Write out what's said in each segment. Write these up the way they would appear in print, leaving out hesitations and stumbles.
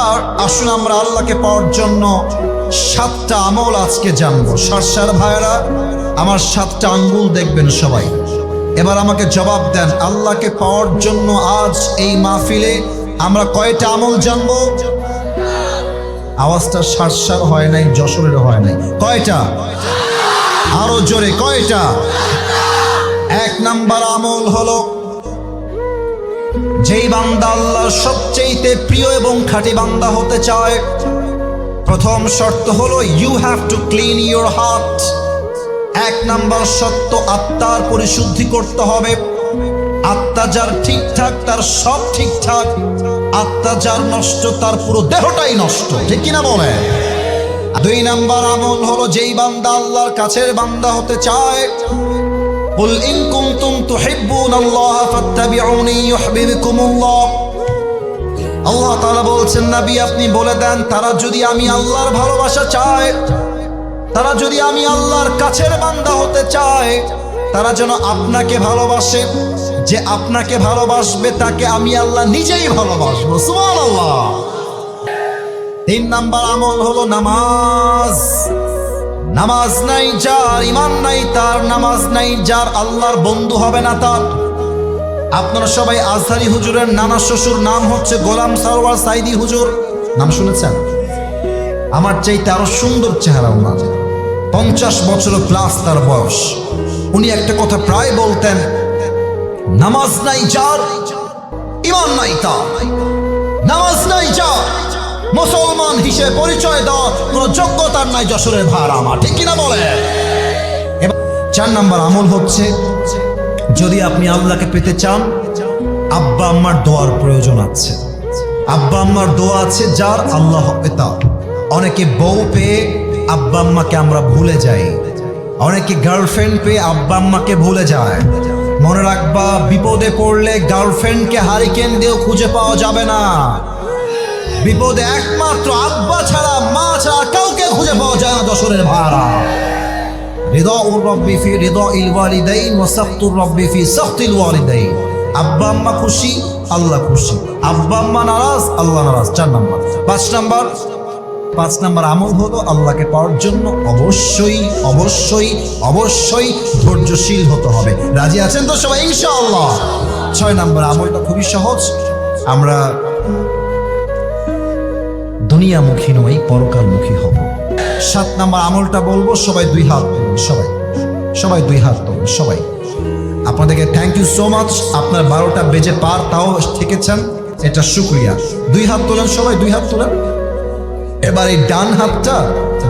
আর আসুন আমরা আল্লাহকে পাওয়ার জন্য 7টা আমল আজকে জানবো। সার ভাইরা আমার 7টা আঙ্গুল দেখবেন সবাই। এবার আমাকে জবাব দেন, আল্লাহকে পাওয়ার জন্য আজ এই মাহফিলে আমরা কয়টা আমল জানবো? আওয়াজটা সার হয় নাই, যশোরের হয় নাই। কয়টা? আরো জোরে, কয়টা? 1 নাম্বার আমল হলো, যেই বান্দা আল্লাহর সবচেয়ে প্রিয় এবং খাঁটি বান্দা হতে চায়, প্রথম শর্ত হলো you have to clean your heart. 1 number শর্ত, আত্মার পরিশুদ্ধি করতে হবে। আত্মা যার ঠিকঠাক তার সব ঠিকঠাক, আত্মা যার নষ্ট তার পুরো দেহটাই নষ্ট, ঠিক কিনা বলে? 2 নাম্বার আমল হলো, যেই বান্দা আল্লাহর কাছের বান্দা হতে চায়, কুল ইন কুনতুম তুহিব্বুনাল্লাহ ফাত্তাবিউনি ইউহিব্বুকুমুল্লাহ। আল্লাহ তাআলা বলছেন, নবী আপনি বলে দেন, তারা যদি আমি আল্লাহর ভালোবাসা চায়, তারা যদি আমি আল্লাহর কাছের বান্দা হতে চায়, তারা যেন আপনাকে ভালোবাসে। যে আপনাকে ভালোবাসবে তাকে আমি আল্লাহ নিজেই ভালোবাসবো। সুবহানাল্লাহ। 3 নাম্বার আমল হলো নামাজ। নামাজ নাই যার, ঈমান নাই তার, নামাজ নাই যার, আল্লাহর বন্ধু হবে না তার। আপনারা সবাই আজহারি হুজুরের নানা শ্বশুর নাম হচ্ছে গোলাম সরওয়ার সাইদি হুজুর, নাম শুনেছেন? আমার চাইতে আরো সুন্দর চেহারা ওনার, 50 বছর প্লাস তার বয়স। উনি একটা কথা প্রায় বলতেন, নামাজ নাই যার, ঈমান নাই তার। নামাজ নাই যার, মুসলমান হিসেবে পরিচয় দেওয়া কোন যোগ্যতার নাই যশোরের ভাড়া আমার, ঠিক কিনা বলে? 4 নাম্বার আমল হচ্ছে, যদি আপনি আল্লাহকে পেতে চান, আব্বা আম্মার দোয়ার প্রয়োজন আছে। আব্বা আম্মার দোয়া আছে যার, আল্লাহ হবে তার। অনেকে বউ পেয়ে আব্বা আম্মাকে আমরা ভুলে যাই, অনেকে গার্লফ্রেন্ড পেয়ে আব্বা আম্মাকে ভুলে যায়। মনে রাখবা, বিপদে পড়লে গার্লফ্রেন্ডকে হারিকেন দিয়েও খুঁজে পাওয়া যাবে না। বিপদে একমাত্র আব্বা ছাড়া, মা ছাড়া কাউকে খুঁজে পাওয়া যায় না যশোরের ভাড়া। রিদাউর রব্বি ফি রিদাইল ওয়ালিদাইন ওয়া সাখতুর রব্বি ফি সাখতিল ওয়ালিদাইন। আব্বা আম্মা খুশি, আল্লাহ খুশি। আব্বা আম্মা নারাজ, আল্লাহ নারাজ। 4 নাম্বার। 5 নাম্বার আমল হলো, আল্লাহকে পাওয়ার জন্য অবশ্যই অবশ্যই অবশ্যই ধৈর্যশীল হতে হবে। রাজি আছেন তো সবাই ইনশাআল্লাহ? 6 নাম্বার আমলটা খুবই সহজ। আমরা দুনিয়ামুখী নই, পরকালমুখী হব। 7 নাম্বার আমলটা বলবো, সবাই 2 হাত তুলুন। সবাই 2 হাত তুলুন। সবাই আপনাদেরকে থ্যাংক ইউ সো মাচ। আপনার 12টা বেজে পার তাও থেকেছেন, এটা শুকরিয়া। 2 হাত তোলেন, সবাই 2 হাত তোলেন। এবার এই ডান হাতটা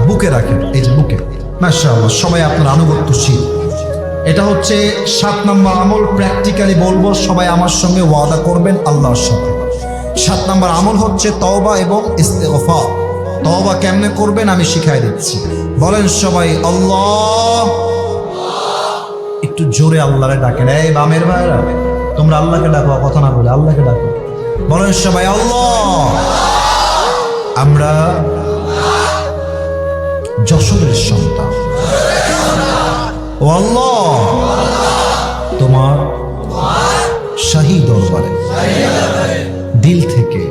বুকে রাখেন, এই যে বুকে। মাশাআল্লাহ, সবাই আপনার আনুগত্যশীল। এটা হচ্ছে 7 নাম্বার আমল। প্র্যাকটিক্যালি বলবো, সবাই আমার সঙ্গে ওয়াদা করবেন আল্লাহর সাথে। 7 নাম্বার আমল হচ্ছে তওবা এবং ইস্তেগফার। তওবা কেমনে করবেন আমি শিখাই দিচ্ছি। বলেন সবাই, আল্লাহ। একটু জোরে আল্লাহরে ডাকেন। এই বামের ভাইরা, তোমরা আল্লাহকে ডাকো, কথা না বলে আল্লাহকে ডাকো। বলেন সবাই, আল্লাহ। আমরা যশোরের সন্তান, ও আল্লাহ তোমার শাহী দরবারে দিল থেকে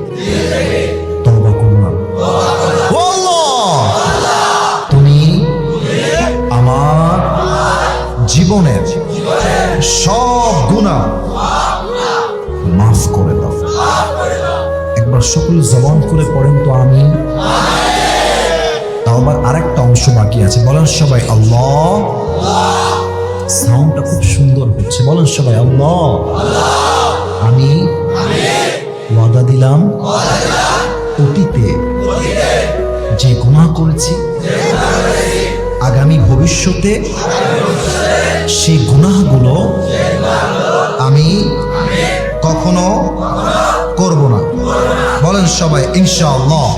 তওবা করলাম। ও আল্লাহ, তুমি আমার জীবনের সব গুনাহ মাফ করে দাও। একবার সকল জবান করে পড়েন তো আমি। তাও আবার আরেকটা অংশ বাকি আছে। বলেন সবাই, আল্লাহ। সাউন্ডটা খুব সুন্দর হচ্ছে। বলেন সবাই, আল্লাহ। আমি ওয়াদা দিলাম, অতীতে যে গুনাহ করেছি, আগামী ভবিষ্যতে সেই গুনাহগুলো আমি কখনো করব না। বলেন সবাই ইনশাআল্লাহ।